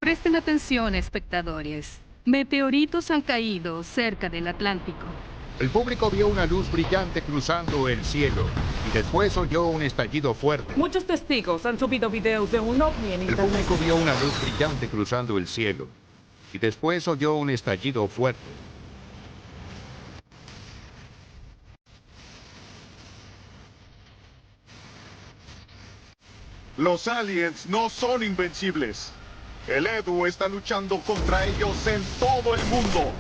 Presten atención, espectadores. Meteoritos han caído cerca del Atlántico. El público vio una luz brillante cruzando el cielo y después oyó un estallido fuerte. Muchos testigos han subido videos de un ovni en El internet. público vio una luz brillante cruzando el cielo y después oyó un estallido fuerte. Los aliens no son invencibles. El Edu está luchando contra ellos en todo el mundo.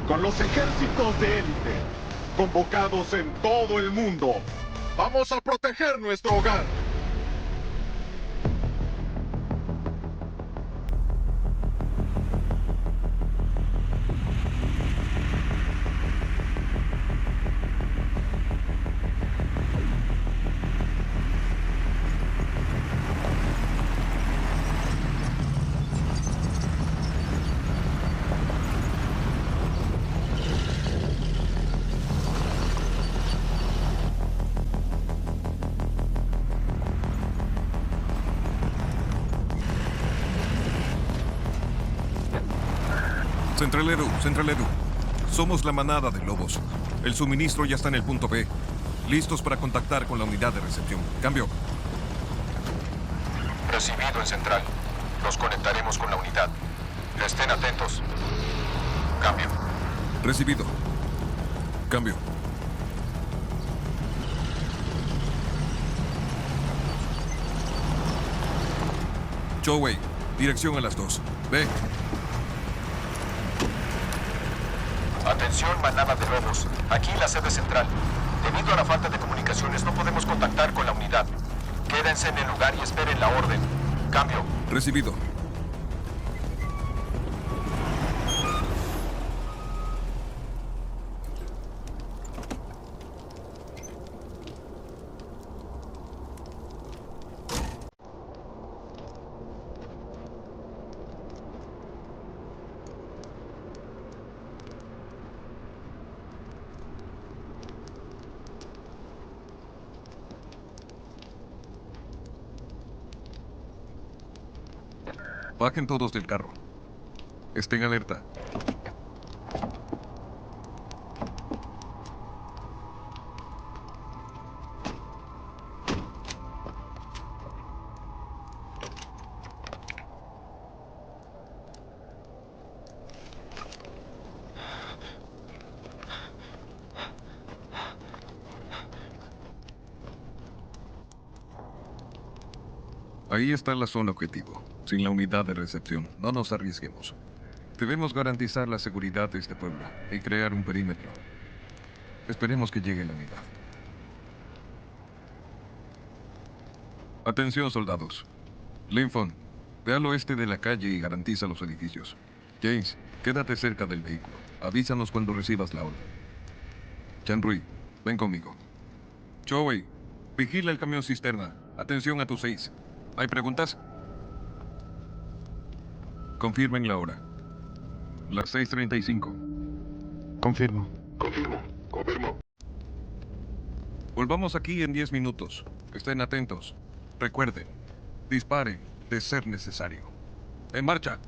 Con los ejércitos de élite, convocados en todo el mundo. Vamos a proteger nuestro hogar. Central Edu. Somos la manada de lobos. El suministro ya está en el punto B. Listos para contactar con la unidad de recepción. Cambio. Recibido en central. Los conectaremos con la unidad. Estén atentos. Cambio. Recibido. Cambio. Chowei, dirección a las 2. Ve. Atención, manada de lobos. Aquí la sede central. Debido a la falta de comunicaciones, no podemos contactar con la unidad. Quédense en el lugar y esperen la orden. Cambio. Recibido. Bajen todos del carro. Estén alerta. Ahí está la zona objetivo, sin la unidad de recepción. No nos arriesguemos. Debemos garantizar la seguridad de este pueblo y crear un perímetro. Esperemos que llegue la unidad. Atención, soldados. Lincoln, ve al oeste de la calle y garantiza los edificios. James, quédate cerca del vehículo. Avísanos cuando recibas la orden. Chanrui, ven conmigo. Chowei, vigila el camión cisterna. Atención a tus 6. ¿Hay preguntas? Confirmen la hora. Las 6:35. Confirmo. Volvamos aquí en 10 minutos. Estén atentos. Recuerden, disparen de ser necesario. ¡En marcha!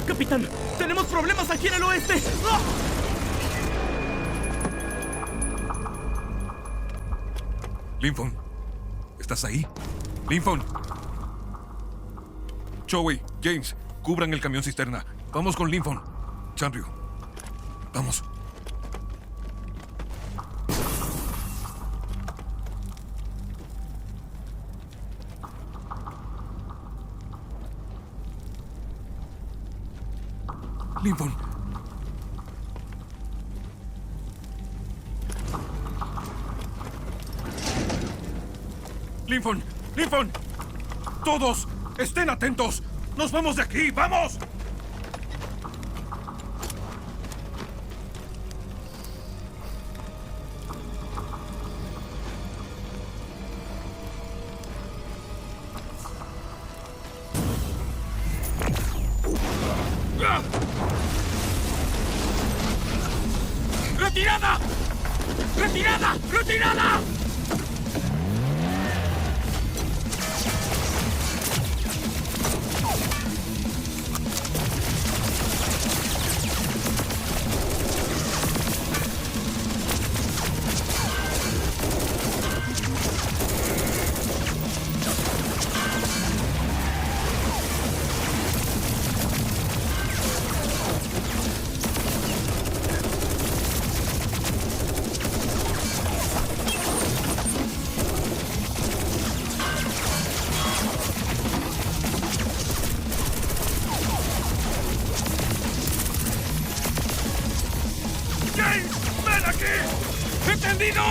Capitán, tenemos problemas aquí en el oeste. ¡Ah! Lincoln, ¿estás ahí? Lincoln. Joey, James, cubran el camión cisterna. Vamos con Lincoln. Chanryu, vamos. Lincoln. Lincoln, Lincoln. Todos, estén atentos. Nos vamos de aquí, vamos. ¡Retirada! ¡Retirada! ¡Retirada! ¡Entendido!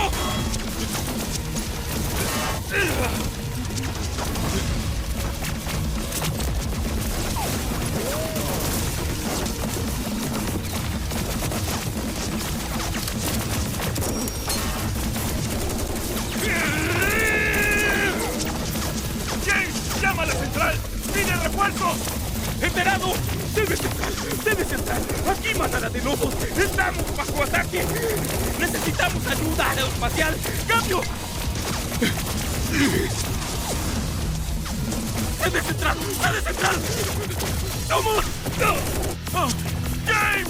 ¡James! ¡Llama a la central! ¡Pide refuerzos! ¡Enterado! ¡Debes entrar! ¡Aquí, manada de lobos! ¡Estamos bajo ataque! ¡Necesitamos ayuda aeroespacial! ¡Cambio! ¡Debes entrar! ¡Debes entrar! ¡Vamos! ¡James!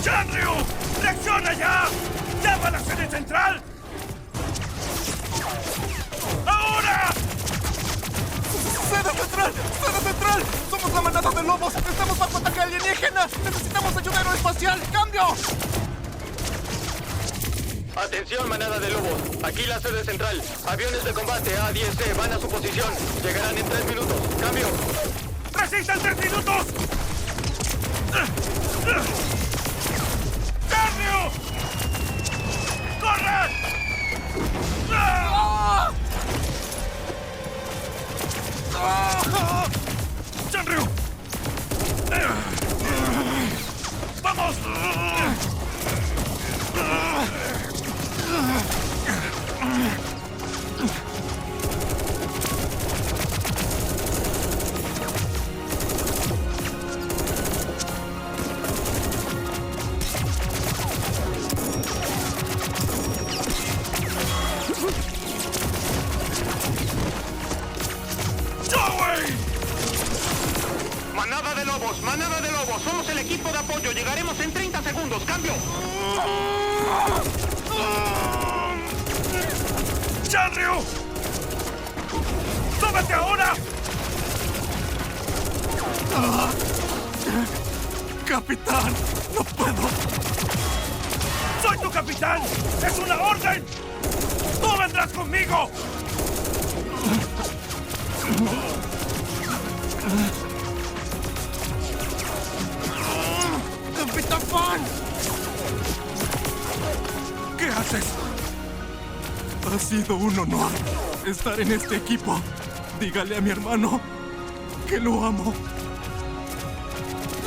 ¡Chanryu! ¡Reacciona ya! ¡Llama a la sede central! ¡Ahora! ¡Sede central! ¡Sede central! ¡Somos la manada de lobos! ¡Estamos bajo ataque alienígena! ¡Necesitamos ayuda aeroespacial! ¡Cambio! Atención, manada de lobos. Aquí la sede central. Aviones de combate A-10C van a su posición. Llegarán en 3 minutos. ¡Cambio! ¡Resistan 3 minutos! ¡Chanryu! ¡Corre! ¡Chanryu! ¡Vamos! ¡Manada de lobos! ¡Somos el equipo de apoyo! ¡Llegaremos en 30 segundos! ¡Cambio! ¡Chanryu! ¡Súbete ahora! ¡Capitán! ¡No puedo! ¡Soy tu capitán! ¡Es una orden! ¡Tú vendrás conmigo! ¡Capitán Fan! ¿Qué haces? Ha sido un honor estar en este equipo. Dígale a mi hermano que lo amo.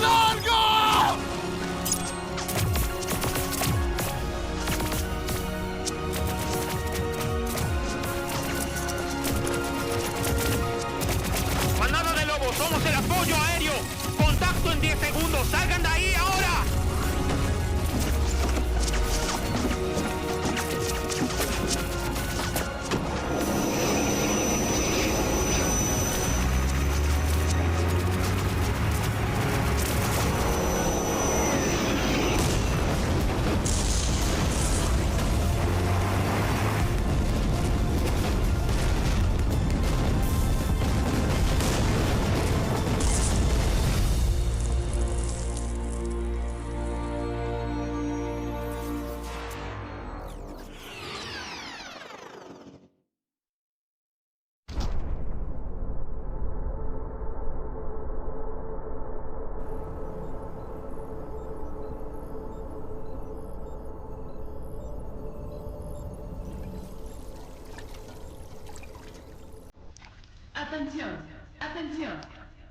¡Largo! Atención, atención.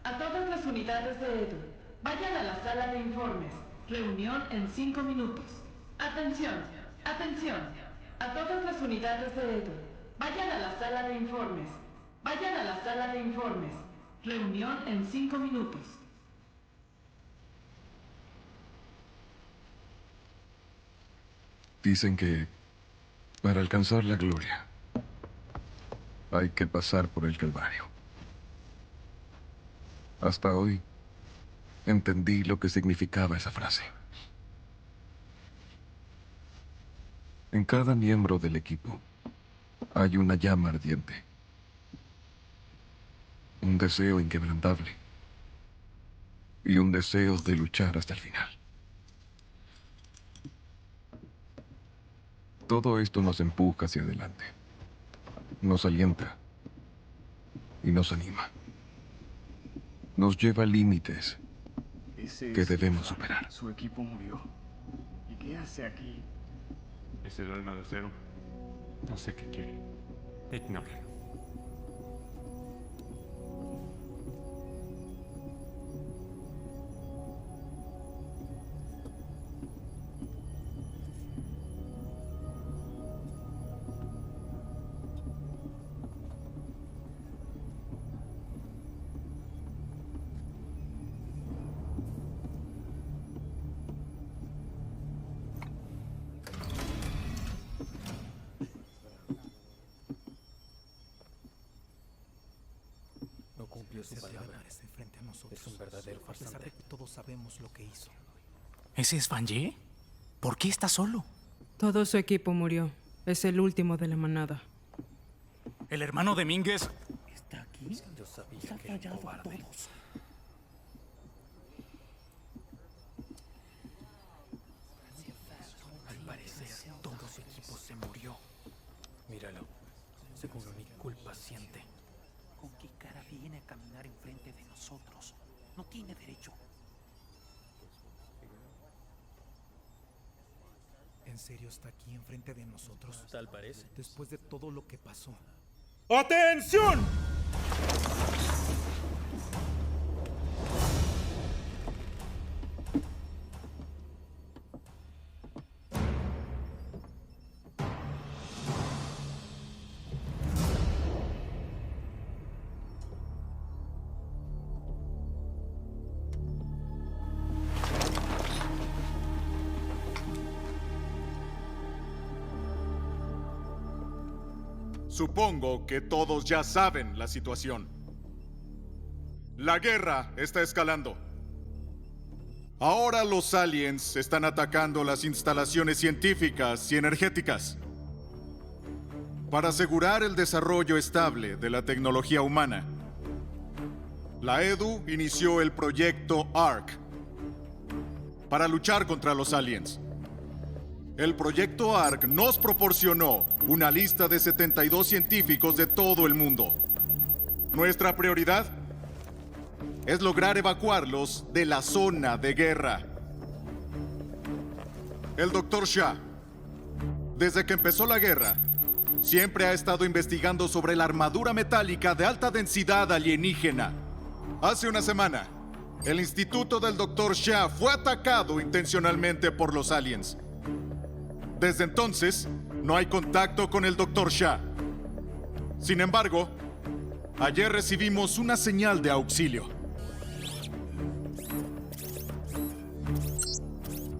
A todas las unidades de Edu. Vayan a la sala de informes. Reunión en 5 minutos. Atención, atención. A todas las unidades de Edu. Vayan a la sala de informes. Vayan a la sala de informes. Reunión en 5 minutos. Dicen que para alcanzar la gloria hay que pasar por el Calvario. Hasta hoy entendí lo que significaba esa frase. En cada miembro del equipo hay una llama ardiente, un deseo inquebrantable y un deseo de luchar hasta el final. Todo esto nos empuja hacia adelante, nos alienta y nos anima. Nos lleva a límites que debemos superar. Su equipo murió. ¿Y qué hace aquí? Es el alma de acero. No sé qué quiere. Ignóralo. Su palabra frente a nosotros. Es un verdadero farsante. A pesar de que todos sabemos lo que hizo. ¿Ese es Vanjie? ¿Por qué está solo? Todo su equipo murió. Es el último de la manada. ¿El hermano de Mínguez? ¿Está aquí? Yo sabía que era cobarde. Todos. Al parecer, todo su equipo se murió. Míralo. Seguro ni culpa siente. ¿Con qué cara viene a caminar enfrente de nosotros? No tiene derecho. ¿En serio está aquí enfrente de nosotros? Tal parece. Después de todo lo que pasó. ¡Atención! Supongo que todos ya saben la situación. La guerra está escalando. Ahora los aliens están atacando las instalaciones científicas y energéticas. Para asegurar el desarrollo estable de la tecnología humana, la EDU inició el proyecto ARC para luchar contra los aliens. El proyecto ARC nos proporcionó una lista de 72 científicos de todo el mundo. Nuestra prioridad es lograr evacuarlos de la zona de guerra. El Dr. Shah, desde que empezó la guerra, siempre ha estado investigando sobre la armadura metálica de alta densidad alienígena. Hace una semana, el instituto del Dr. Shah fue atacado intencionalmente por los aliens. Desde entonces, no hay contacto con el Dr. Shah. Sin embargo, ayer recibimos una señal de auxilio.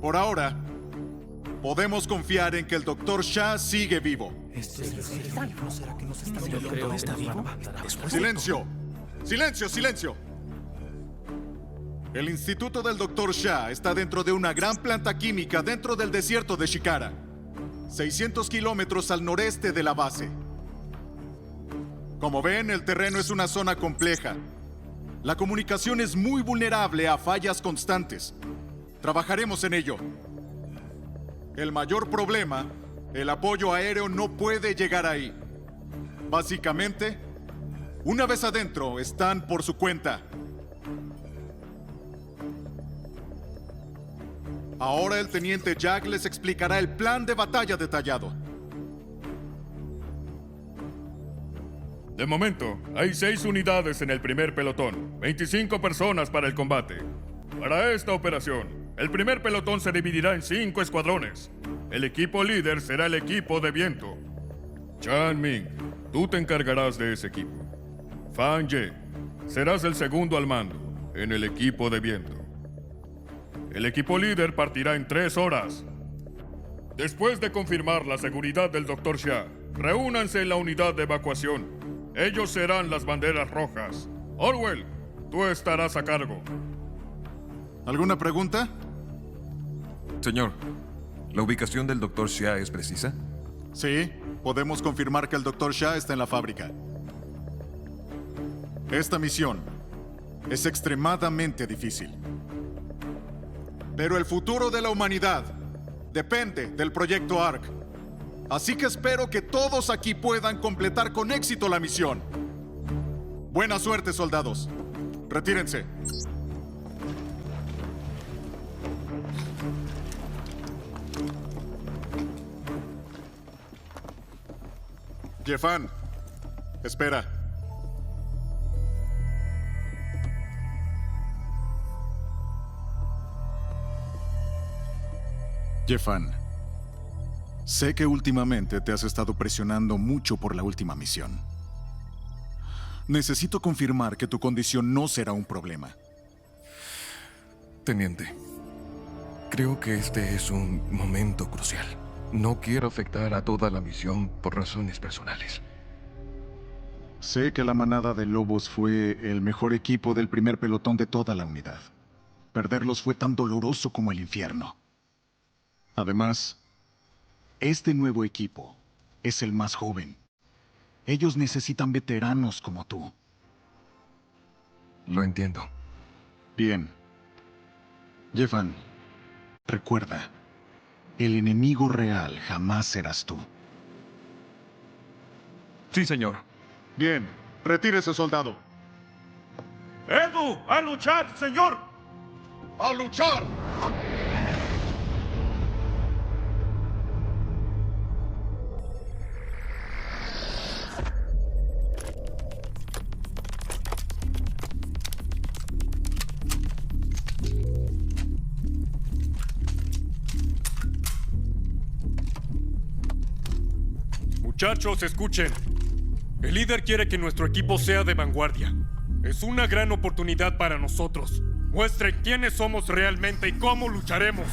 Por ahora, podemos confiar en que el Dr. Shah sigue vivo. ¿Esto es real? ¿No será que nos está viendo? ¿Está vivo? ¡Silencio! ¡Silencio, silencio! El instituto del Dr. Shah está dentro de una gran planta química dentro del desierto de Shikara, 600 kilómetros al noreste de la base. Como ven, el terreno es una zona compleja. La comunicación es muy vulnerable a fallas constantes. Trabajaremos en ello. El mayor problema, el apoyo aéreo no puede llegar ahí. Básicamente, una vez adentro, están por su cuenta. Ahora el teniente Jack les explicará el plan de batalla detallado. De momento, hay 6 unidades en el primer pelotón, 25 personas para el combate. Para esta operación, el primer pelotón se dividirá en 5 escuadrones. El equipo líder será el equipo de viento. Chan Ming, tú te encargarás de ese equipo. Fan Ye, serás el segundo al mando, en el equipo de viento. El equipo líder partirá en 3 horas. Después de confirmar la seguridad del Dr. Xia, reúnanse en la unidad de evacuación. Ellos serán las banderas rojas. Orwell, tú estarás a cargo. ¿Alguna pregunta? Señor, ¿la ubicación del Dr. Xia es precisa? Sí, podemos confirmar que el Dr. Xia está en la fábrica. Esta misión es extremadamente difícil. Pero el futuro de la humanidad depende del proyecto ARC. Así que espero que todos aquí puedan completar con éxito la misión. Buena suerte, soldados. Retírense. Jefan, espera. Jefan, sé que últimamente te has estado presionando mucho por la última misión. Necesito confirmar que tu condición no será un problema. Teniente, creo que este es un momento crucial. No quiero afectar a toda la misión por razones personales. Sé que la manada de lobos fue el mejor equipo del primer pelotón de toda la unidad. Perderlos fue tan doloroso como el infierno. Además, este nuevo equipo es el más joven. Ellos necesitan veteranos como tú. Lo entiendo. Bien. Jefan, recuerda, el enemigo real jamás serás tú. Sí, señor. Bien, retírese, soldado. ¡Edu! ¡A luchar, señor! ¡A luchar! Muchachos, escuchen. El líder quiere que nuestro equipo sea de vanguardia. Es una gran oportunidad para nosotros. Muestren quiénes somos realmente y cómo lucharemos.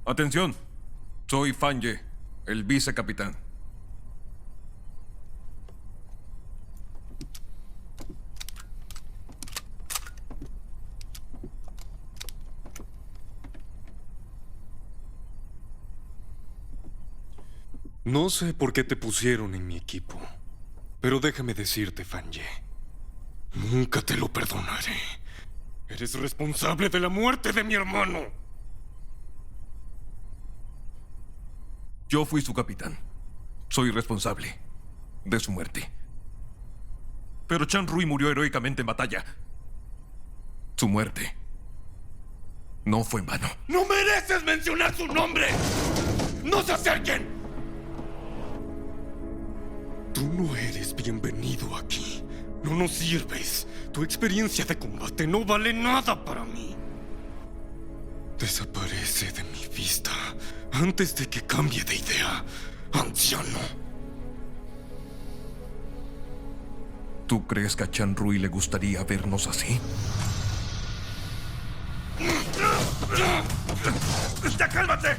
Atención. Soy Fan Ye, el vicecapitán. No sé por qué te pusieron en mi equipo, pero déjame decirte, Fan Ye, nunca te lo perdonaré. Eres responsable de la muerte de mi hermano. Yo fui su capitán. Soy responsable de su muerte. Pero Chan Rui murió heroicamente en batalla. Su muerte no fue en vano. ¡No mereces mencionar su nombre! ¡No se acerquen! Tú no eres bienvenido aquí. No nos sirves. Tu experiencia de combate no vale nada para mí. Desaparece de mi vista antes de que cambie de idea, anciano. ¿Tú crees que a Chan Rui le gustaría vernos así? ¡Ya cálmate!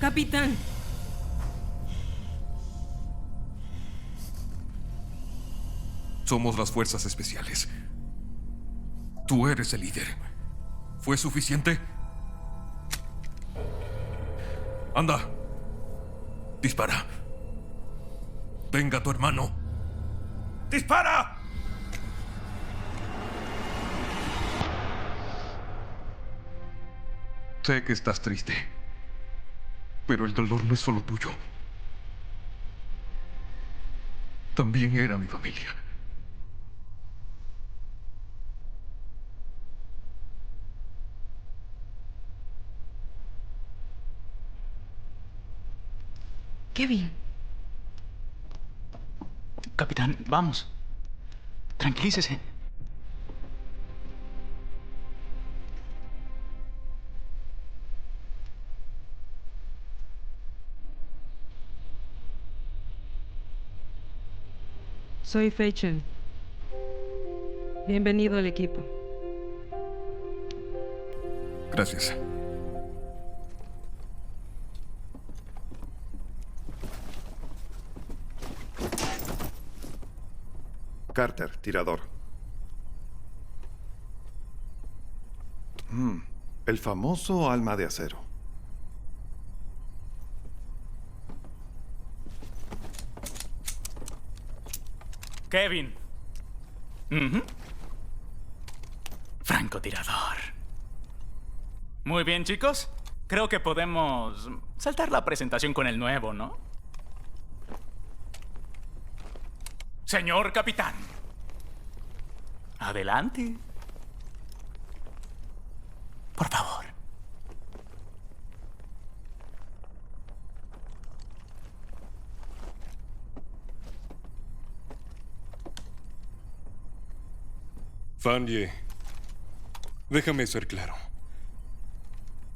Capitán. Somos las fuerzas especiales. Tú eres el líder. ¿Fue suficiente? Anda. Dispara. Venga tu hermano. ¡Dispara! Sé que estás triste, pero el dolor no es solo tuyo. También era mi familia. Kevin. Capitán, vamos. Tranquilícese. Soy Fei Chen. Bienvenido al equipo. Gracias. Carter, tirador. El famoso alma de acero. Kevin. Francotirador. Muy bien, chicos. Creo que podemos saltar la presentación con el nuevo, ¿no? Señor capitán. Adelante. Por favor. Fanye, déjame ser claro.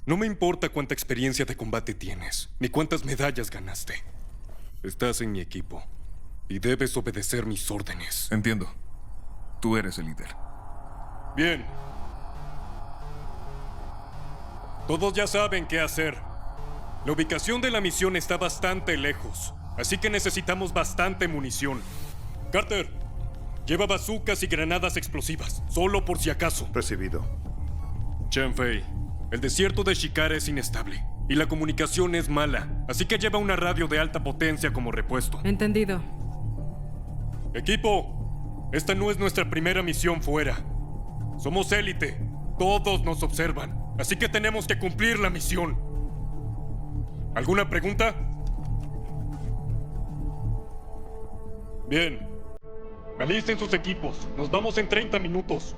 No me importa cuánta experiencia de combate tienes, ni cuántas medallas ganaste. Estás en mi equipo y debes obedecer mis órdenes. Entiendo. Tú eres el líder. Bien. Todos ya saben qué hacer. La ubicación de la misión está bastante lejos, así que necesitamos bastante munición. Carter, lleva bazucas y granadas explosivas, solo por si acaso. Recibido. Chen Fei, el desierto de Shikara es inestable y la comunicación es mala, así que lleva una radio de alta potencia como repuesto. Entendido. Equipo, esta no es nuestra primera misión fuera. Somos élite, todos nos observan, así que tenemos que cumplir la misión. ¿Alguna pregunta? Bien. Alisten sus equipos. Nos vamos en 30 minutos.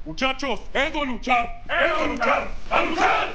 Muchachos, ¡Edo a luchar! ¡Edo a luchar! ¡A luchar!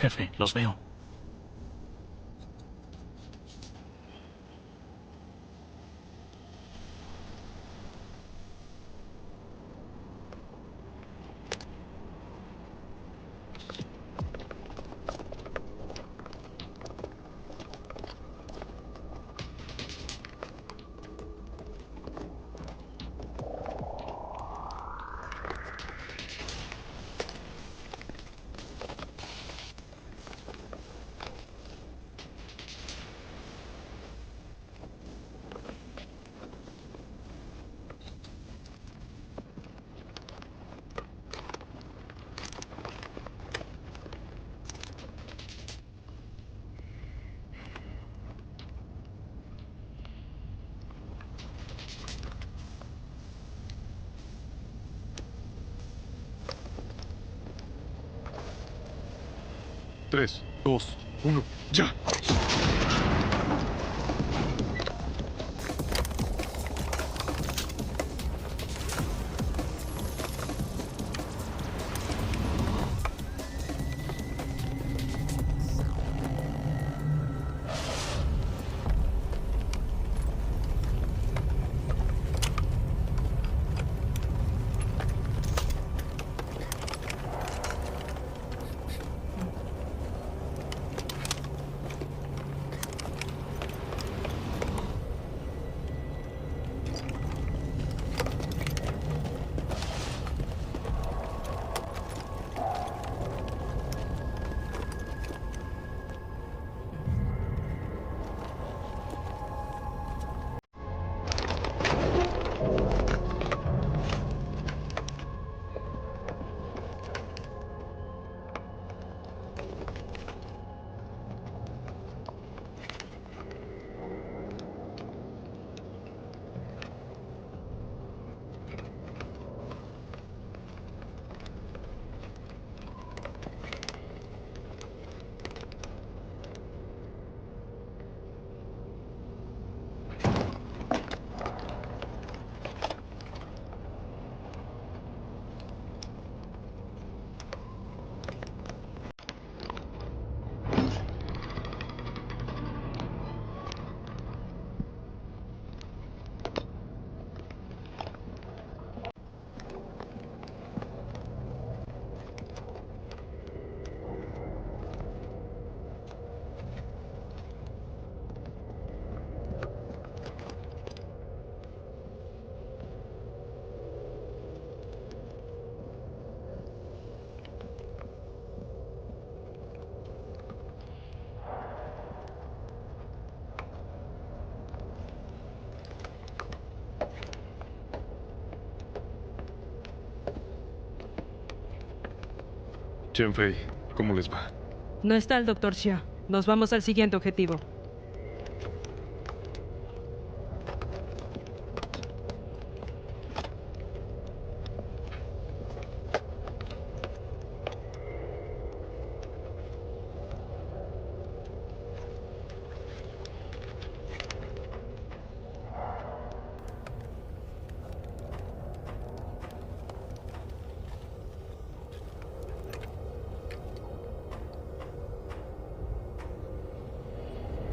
Jefe, los veo. 3, 2, 1, ya. Chen-Fei, ¿cómo les va? No está el Dr. Xia. Nos vamos al siguiente objetivo.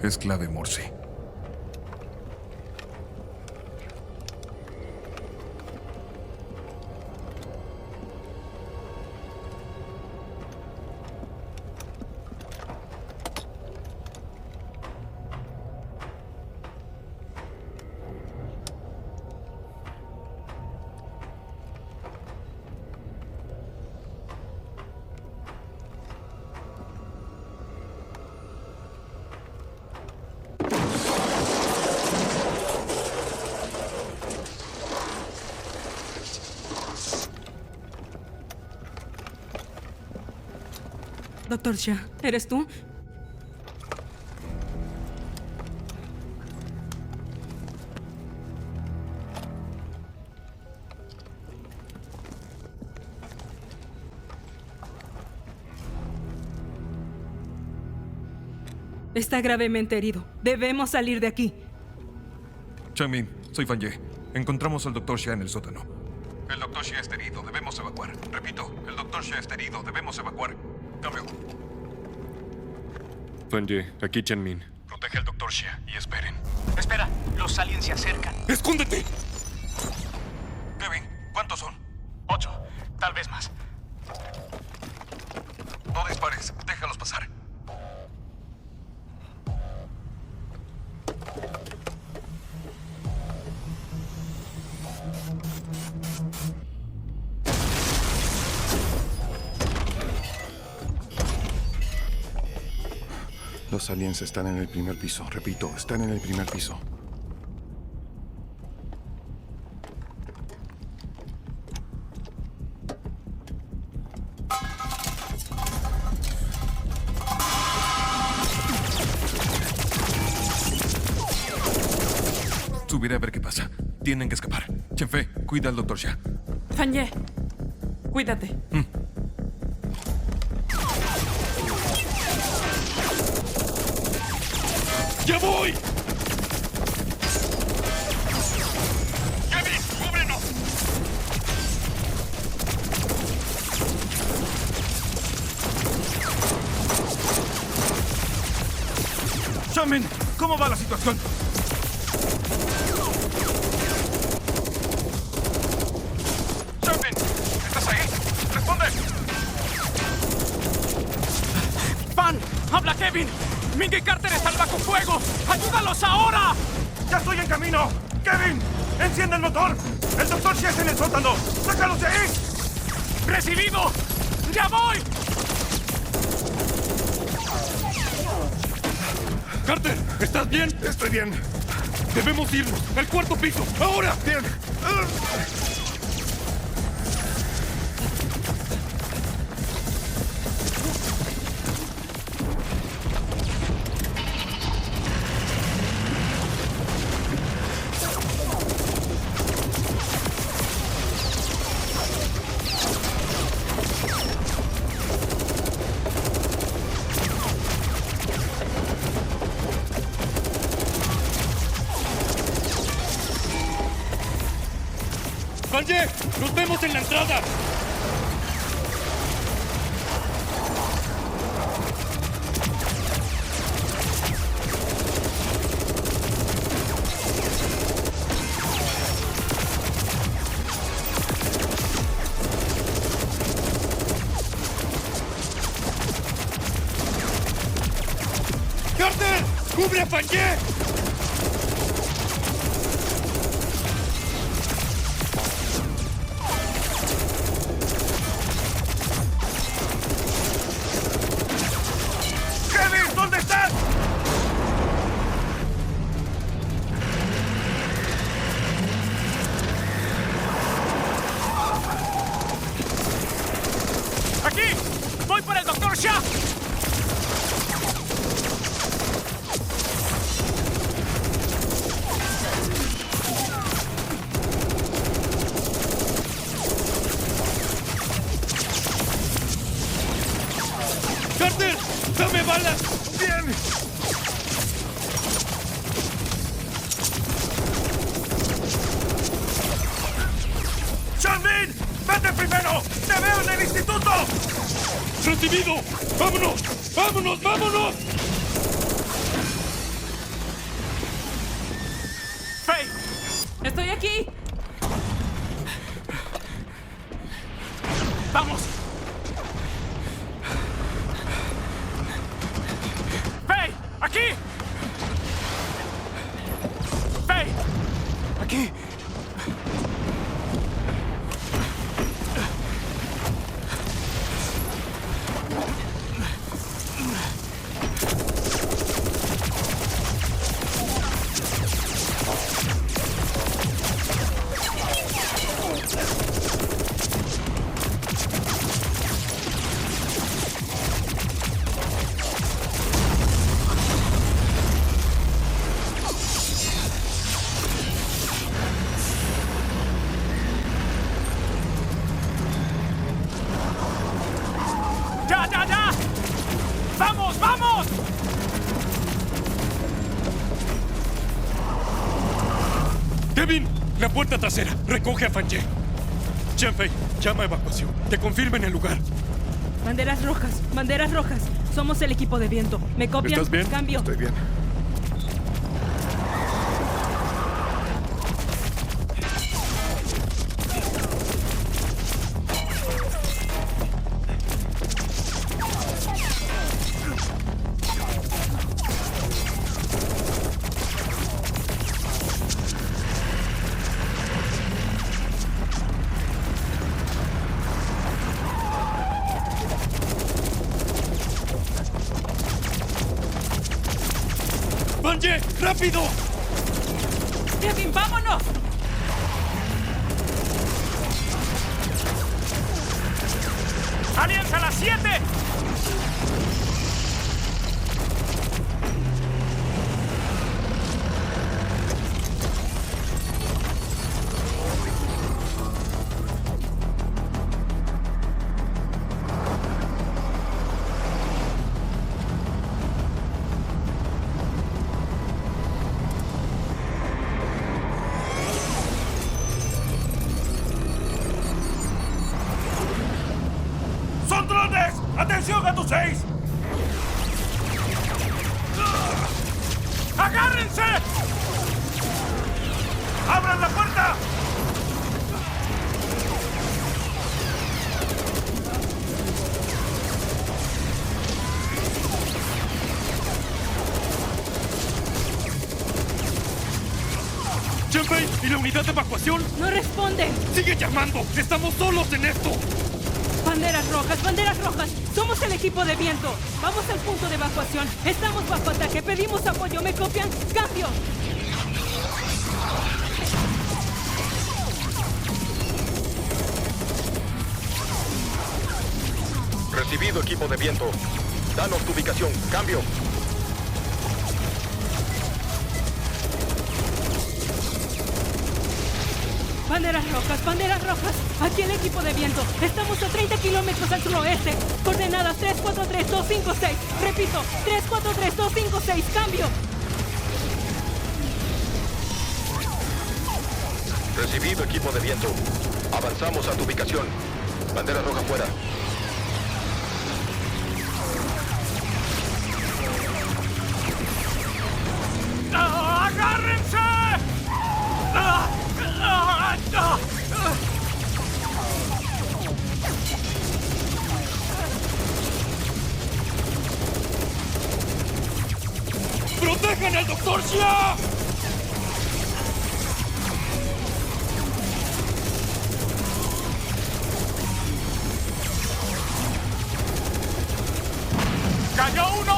Es clave Morse. Dr. Xia, ¿eres tú? Está gravemente herido. Debemos salir de aquí. Changmin, soy Fan Ye. Encontramos al Dr. Xia en el sótano. El Dr. Xia está herido. Debemos evacuar. Repito, el Dr. Xia está herido. Debemos evacuar. Cambio. Fan Ye, aquí Chen-Min. Protege al Dr. Xia y esperen. Espera, los aliens se acercan. ¡Escóndete! Kevin, ¿cuántos son? 8, tal vez más. No dispares. Déjalos pasar. Los aliens están en el primer piso. Repito, están en el primer piso. Subiré a ver qué pasa. Tienen que escapar. Chen-Fei, cuida al Dr. Xia. Fan Ye, cuídate. ¡Ya voy! ¡Kevin, cúbrenos! Shaman, ¿cómo va la situación? Shaman, ¿estás ahí? ¡Responde! ¡Van! ¡Habla Kevin! ¡Ming y Carter están bajo fuego! ¡Ayúdalos ahora! ¡Ya estoy en camino! ¡Kevin! ¡Enciende el motor! ¡El doctor Xie está en el sótano! ¡Sácalos de ahí! ¡Recibido! ¡Ya voy! ¡Carter! ¿Estás bien? Estoy bien. Debemos irnos. ¡Al cuarto piso! ¡Ahora! Bien. ¡Vanje! ¡Nos vemos en la entrada! ¡Carter! ¡Cubre a Vanje! ¡Kevin! ¿Dónde estás? ¡Aquí! ¡Voy por el Dr. Xia! ¡Carter! ¡Dame balas! ¡Bien! ¡Shaman! ¡Vete primero! ¡Te veo en el instituto! ¡Recibido! ¡Vámonos! ¡Vámonos! ¡Vámonos! ¡Faye! ¡Estoy aquí! ¡Vamos! ¡Faye! ¡Aquí! ¡Faye! ¡Aquí! ¡Ya, ya, ya! ¡Vamos, vamos! ¡Kevin! La puerta trasera. Recoge a Vanje. Chen-Fei, llama a evacuación. Que confirmen el lugar. Banderas rojas, banderas rojas. Somos el equipo de viento. ¿Me copian? ¿Estás bien? Cambio. Estoy bien. ¡Vanje! ¡Rápido! Kevin, vámonos. ¡Aliens a las 7! 6! ¡Agárrense! ¡Abran la puerta! ¡Chen-Fei! ¿Y la unidad de evacuación? ¡No responde! ¡Sigue llamando! ¡Estamos solos en esto! ¡Banderas rojas! ¡Banderas rojas! ¡Somos el equipo de viento! ¡Vamos al punto de evacuación! ¡Estamos bajo ataque! ¡Pedimos apoyo! ¿Me copian? ¡Cambio! Recibido, equipo de viento. Danos tu ubicación. Cambio. ¡Banderas rojas! ¡Banderas rojas! Aquí el equipo de viento. Estamos a 30 kilómetros al suroeste. Coordenadas 343256. Repito, 343256. ¡Cambio! Recibido, equipo de viento. Avanzamos a tu ubicación. Bandera roja fuera. ¡Agárrense! ¡Protejan al Dr. Xia! ¡Cayó uno!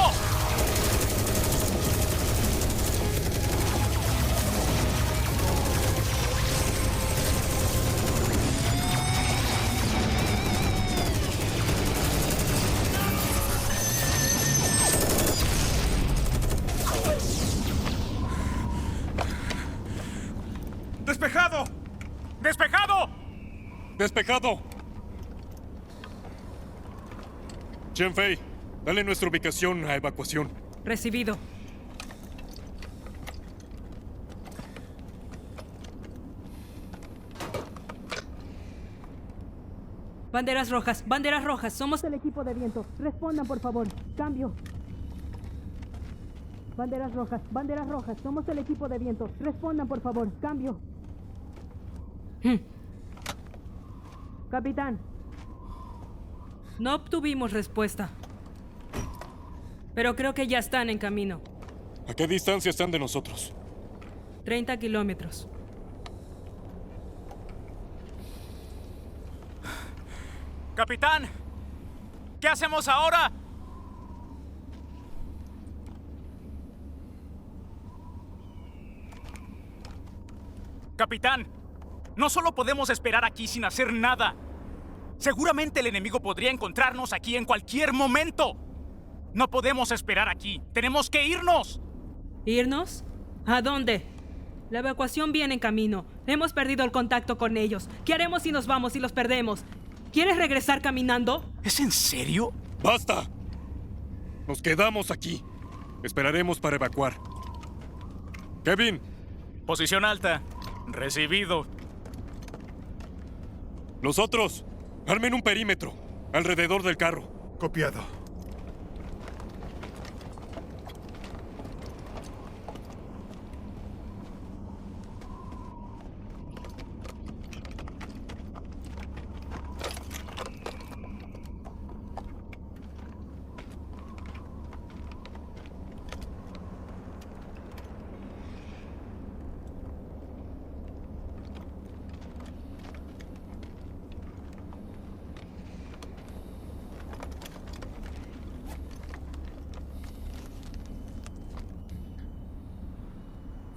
¡Despejado! ¡Despejado! ¡Despejado! Chen-Fei, dale nuestra ubicación a evacuación. Recibido. Banderas rojas, somos el equipo de viento. Respondan, por favor. Cambio. Banderas rojas, somos el equipo de viento. Respondan, por favor. Cambio. Capitán. No obtuvimos respuesta. Pero creo que ya están en camino. ¿A qué distancia están de nosotros? 30 kilómetros. Capitán, ¿qué hacemos ahora? Capitán, no solo podemos esperar aquí sin hacer nada. Seguramente el enemigo podría encontrarnos aquí en cualquier momento. No podemos esperar aquí. ¡Tenemos que irnos! ¿Irnos? ¿A dónde? La evacuación viene en camino. Hemos perdido el contacto con ellos. ¿Qué haremos si nos vamos y los perdemos? ¿Quieres regresar caminando? ¿Es en serio? ¡Basta! Nos quedamos aquí. Esperaremos para evacuar. Kevin. Posición alta. Recibido. Los otros, armen un perímetro alrededor del carro. Copiado.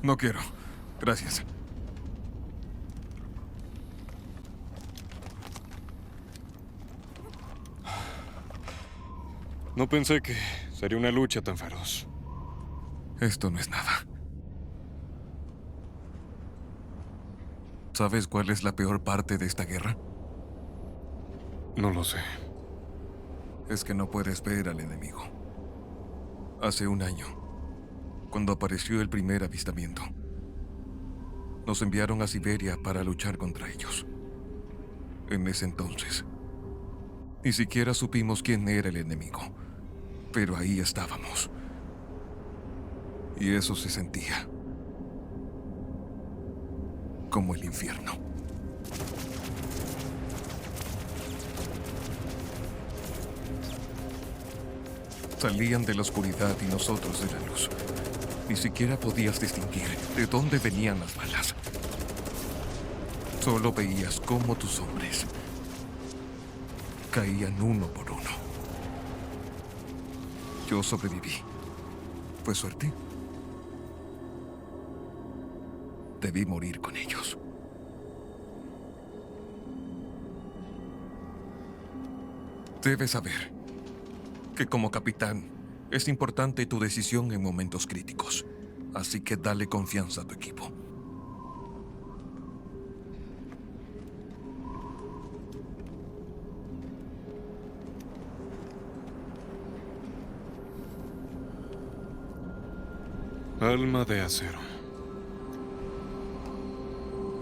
No quiero. Gracias. No pensé que sería una lucha tan feroz. Esto no es nada. ¿Sabes cuál es la peor parte de esta guerra? No lo sé. Es que no puedes ver al enemigo. Hace un año, cuando apareció el primer avistamiento, nos enviaron a Siberia para luchar contra ellos. En ese entonces, ni siquiera supimos quién era el enemigo. Pero ahí estábamos. Y eso se sentía como el infierno. Salían de la oscuridad y nosotros de la luz. Ni siquiera podías distinguir de dónde venían las balas. Solo veías cómo tus hombres caían uno por uno. Yo sobreviví. ¿Fue suerte? Debí morir con ellos. Debes saber que como capitán es importante tu decisión en momentos críticos. Así que dale confianza a tu equipo. Alma de acero.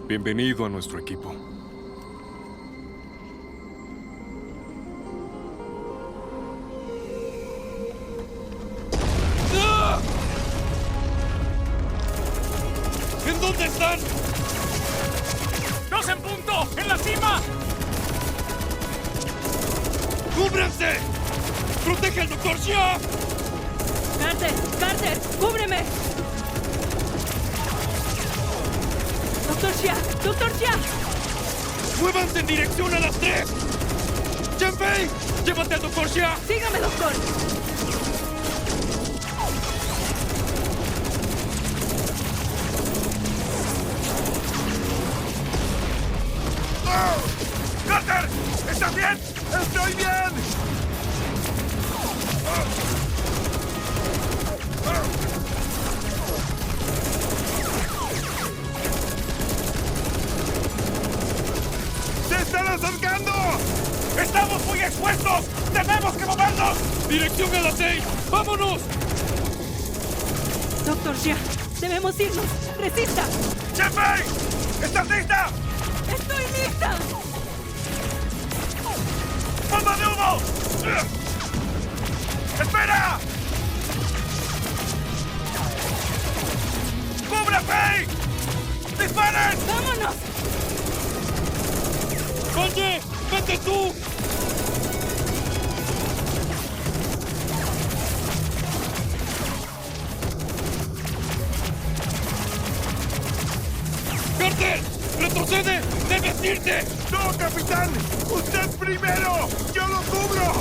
Bienvenido a nuestro equipo. ¿En dónde están? ¡Dos en punto! ¡En la cima! ¡Cúbranse! ¡Protege al Dr. Xia! ¡Carter! ¡Cúbreme! ¡Dr. Xia! ¡Muévanse en dirección a las 3! ¡Chen-Fei! ¡Llévate al Dr. Xia! ¡Sígame, doctor! ¡Carter! ¿Estás bien? ¡Estoy bien! ¡Se están acercando! ¡Estamos muy expuestos! ¡Tenemos que movernos! ¡Dirección a las 6! ¡Vámonos! Dr. Xia, debemos irnos. ¡Resista! ¡Chen-Fei! ¿Estás lista? ¡Estoy lista! ¡Bomba de humo! ¡Espera! ¡Cubre, Fei! ¡Disparen! ¡Vámonos! ¡Oye! ¡Vete tú! ¡Carter! ¡Retrocede! ¡Debes irte! ¡No, capitán! ¡Usted primero! ¡Yo lo cubro!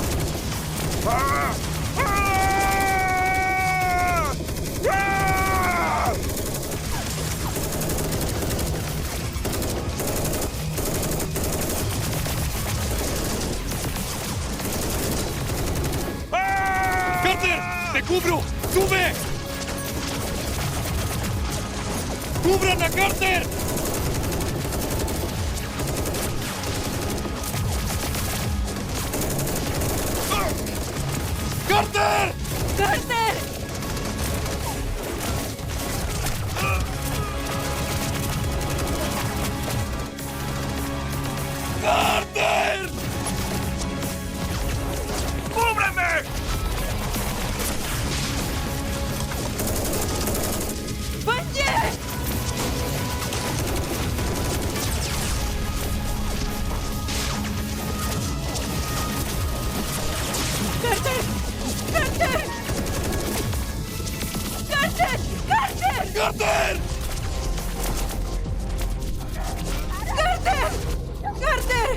¡Ah! ¡Ah! ¡Ah! ¡Ah! ¡Carter! ¡Te cubro! ¡Sube! ¡Cubran a Carter! ¡Carter! ¡Carter! ¡Carter! ¡Cúbreme! ¡Oye! ¡Carter! ¡Carter! ¡Carter! ¡Carter! ¡Carter! ¡Carter! ¡Carter!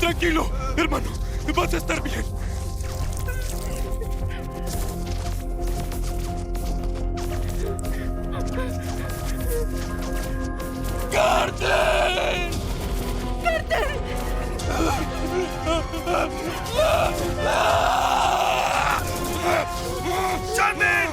Tranquilo, hermano. Vas a estar bien. ¡Carter! ¡Carter! ¡Shannon!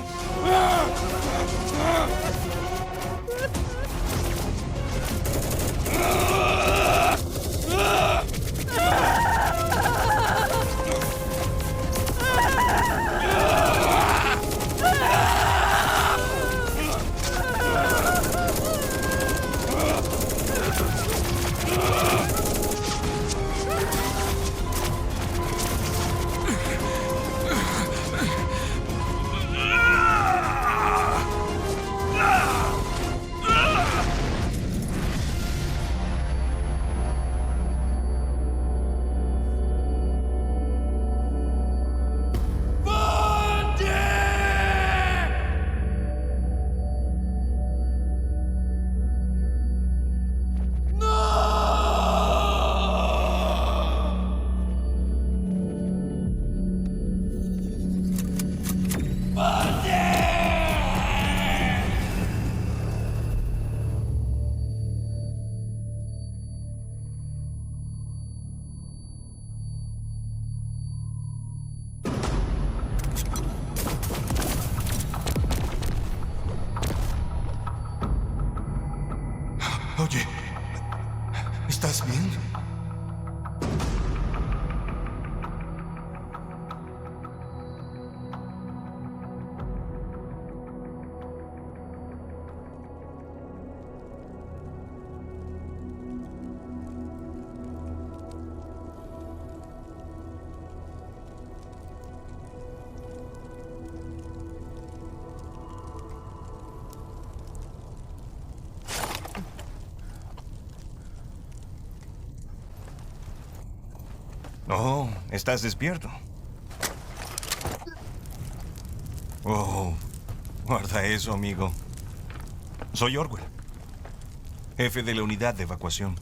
Oh, estás despierto. Oh, guarda eso, amigo. Soy Orwell, jefe de la unidad de evacuación.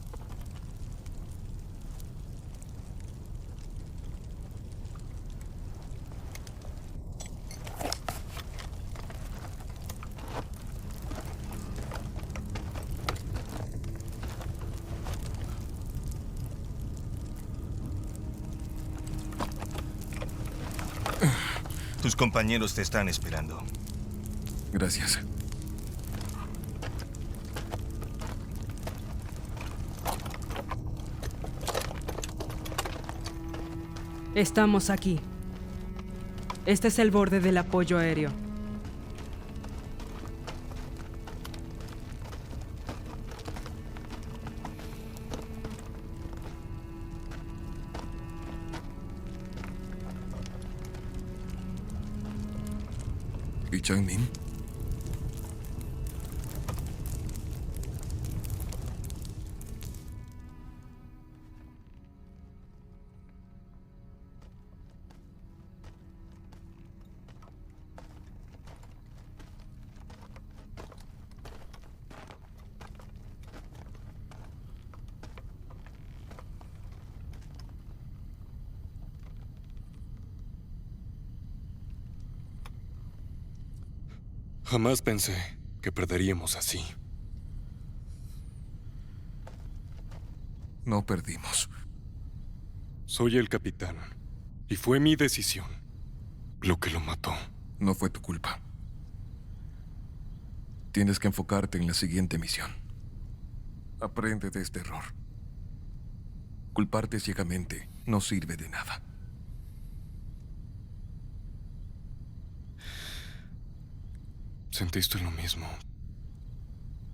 Tus compañeros te están esperando. Gracias. Estamos aquí. Este es el borde del apoyo aéreo. ¿Y Changmin? Jamás pensé que perderíamos así. No perdimos. Soy el capitán. Y fue mi decisión lo que lo mató. No fue tu culpa. Tienes que enfocarte en la siguiente misión. Aprende de este error. Culparte ciegamente no sirve de nada. ¿Sentiste lo mismo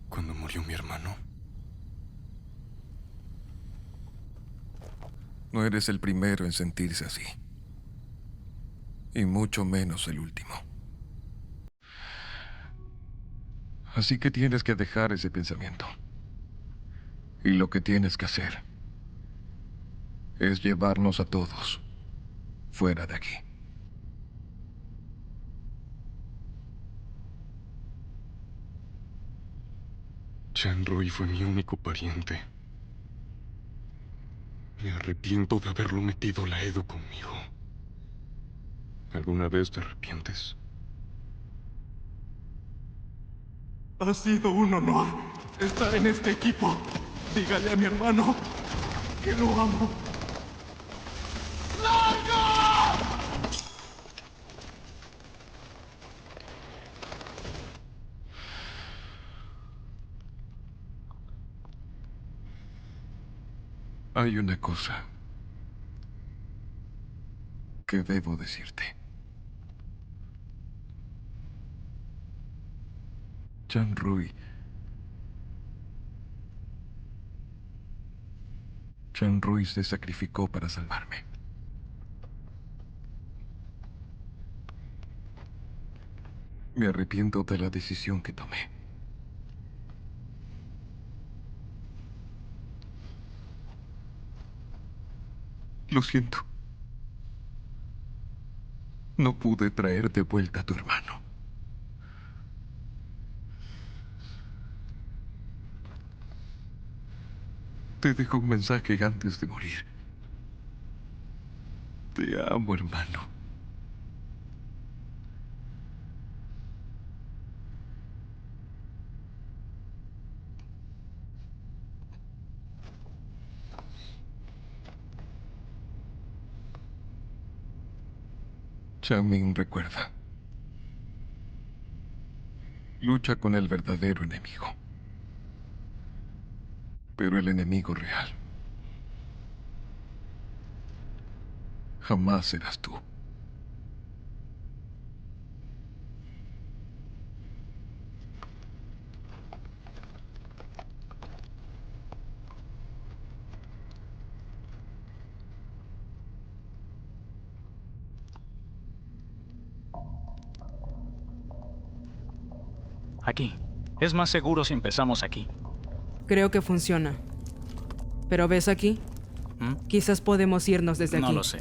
cuando murió mi hermano? No eres el primero en sentirse así. Y mucho menos el último. Así que tienes que dejar ese pensamiento. Y lo que tienes que hacer es llevarnos a todos fuera de aquí. Chanrui fue mi único pariente. Me arrepiento de haberlo metido la Edu conmigo. ¿Alguna vez te arrepientes? Ha sido un honor estar en este equipo. Dígale a mi hermano que lo amo. Hay una cosa que debo decirte. Chanrui se sacrificó para salvarme. Me arrepiento de la decisión que tomé. Lo siento. No pude traer de vuelta a tu hermano. Te dejo un mensaje antes de morir. Te amo, hermano. Changmin, recuerda. Lucha con el verdadero enemigo. Pero el enemigo real jamás serás tú. Aquí. Es más seguro si empezamos aquí. Creo que funciona. Pero ¿ves aquí? Quizás podemos irnos desde aquí. No lo sé.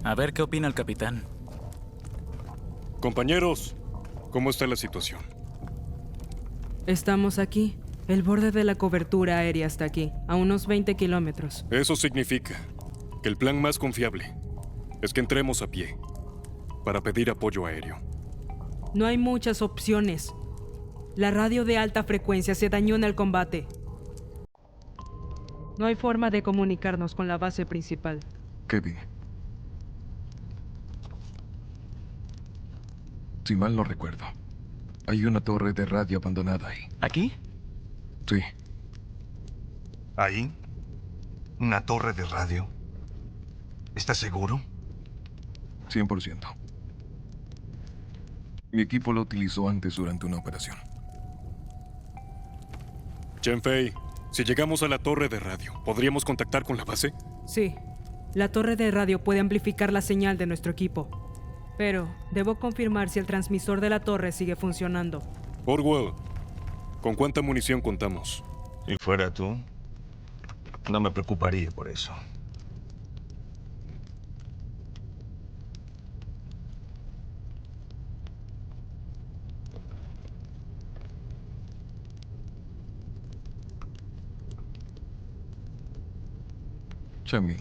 A ver qué opina el capitán. Compañeros, ¿cómo está la situación? Estamos aquí. El borde de la cobertura aérea está aquí, a unos 20 kilómetros. Eso significa que el plan más confiable es que entremos a pie para pedir apoyo aéreo. No hay muchas opciones. La radio de alta frecuencia se dañó en el combate. No hay forma de comunicarnos con la base principal. Kevin. Si mal no recuerdo, hay una torre de radio abandonada ahí. ¿Aquí? Sí. ¿Ahí? ¿Una torre de radio? ¿Estás seguro? 100%. Mi equipo lo utilizó antes durante una operación. Chen Fei, si llegamos a la torre de radio, ¿podríamos contactar con la base? Sí. La torre de radio puede amplificar la señal de nuestro equipo. Pero debo confirmar si el transmisor de la torre sigue funcionando. Orwell, ¿con cuánta munición contamos? Si fuera tú, no me preocuparía por eso. Changmin,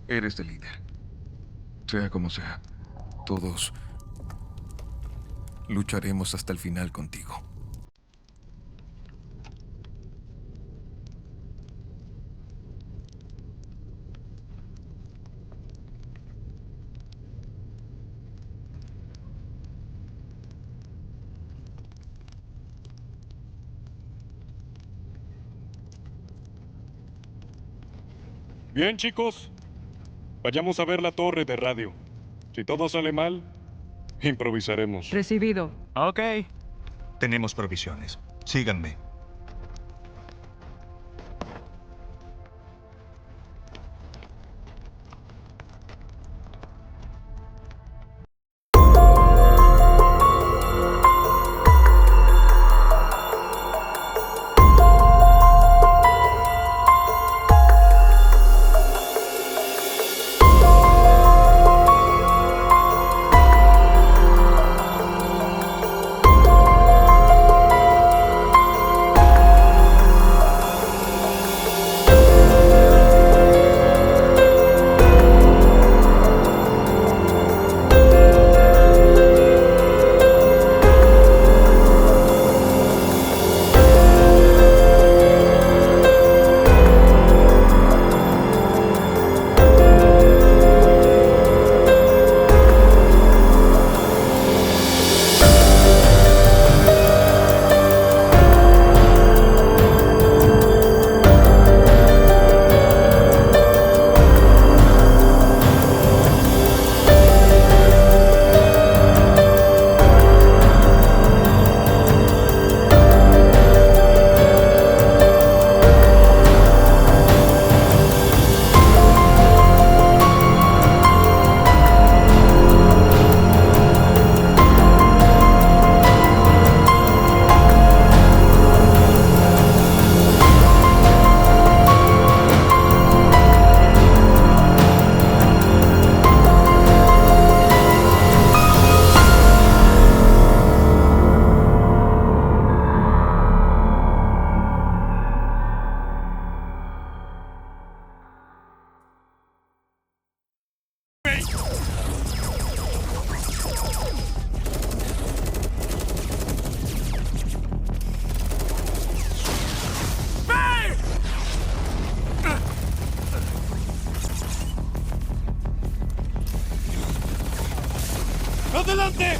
eres el líder. Sea como sea, todos lucharemos hasta el final contigo. Bien, chicos. Vayamos a ver la torre de radio. Si todo sale mal, improvisaremos. Recibido. Ok. Tenemos provisiones. Síganme. ¡Adelante!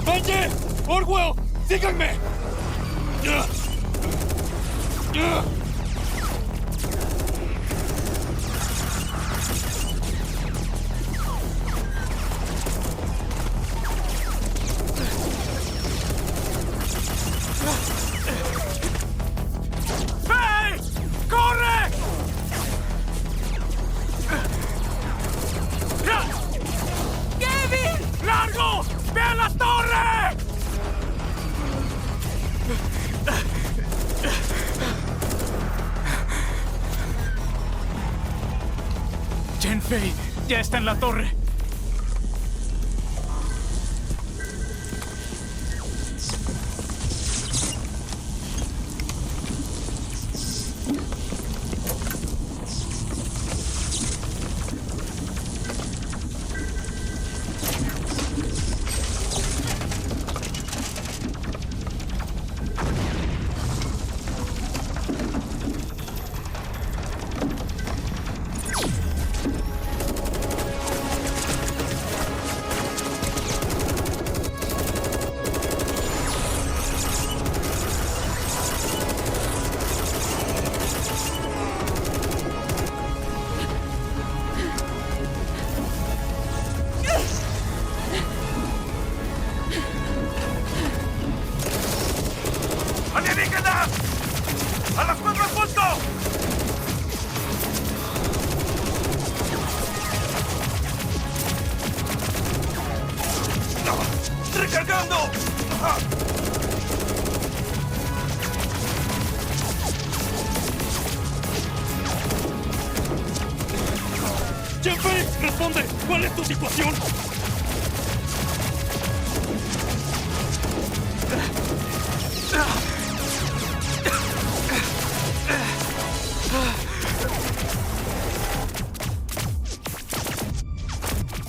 ¡Valle! ¡Orwell! ¡Síganme! ¡Hey! ¡Corre! ¡Kevin! Chen Fei ya está en la torre. ¡Alienígenas! ¡A las 4 en punto! ¡Recargando! ¡Chen Fei! ¡Responde! ¿Cuál es tu situación?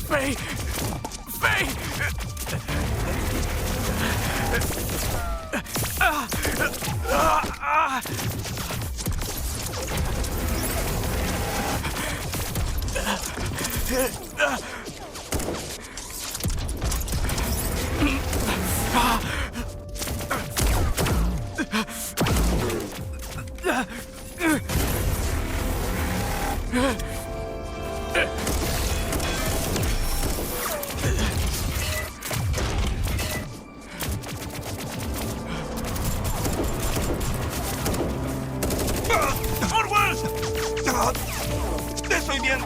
¡Fei! ¡Fei! ¡Forward! ¡Estoy bien!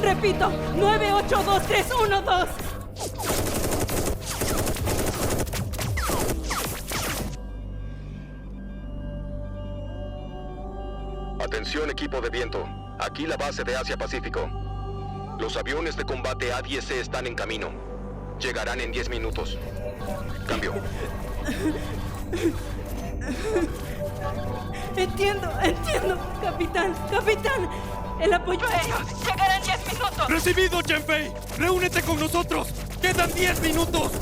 Repito, 982312. Atención, equipo de viento. Aquí la base de Asia-Pacífico. Los aviones de combate A-10C están en camino. Llegarán en 10 minutos. Cambio. Entiendo, capitán. El apoyo aéreo llegará en 10 minutos. ¡Recibido, Chen Fei! ¡Reúnete con nosotros! ¡Quedan 10 minutos!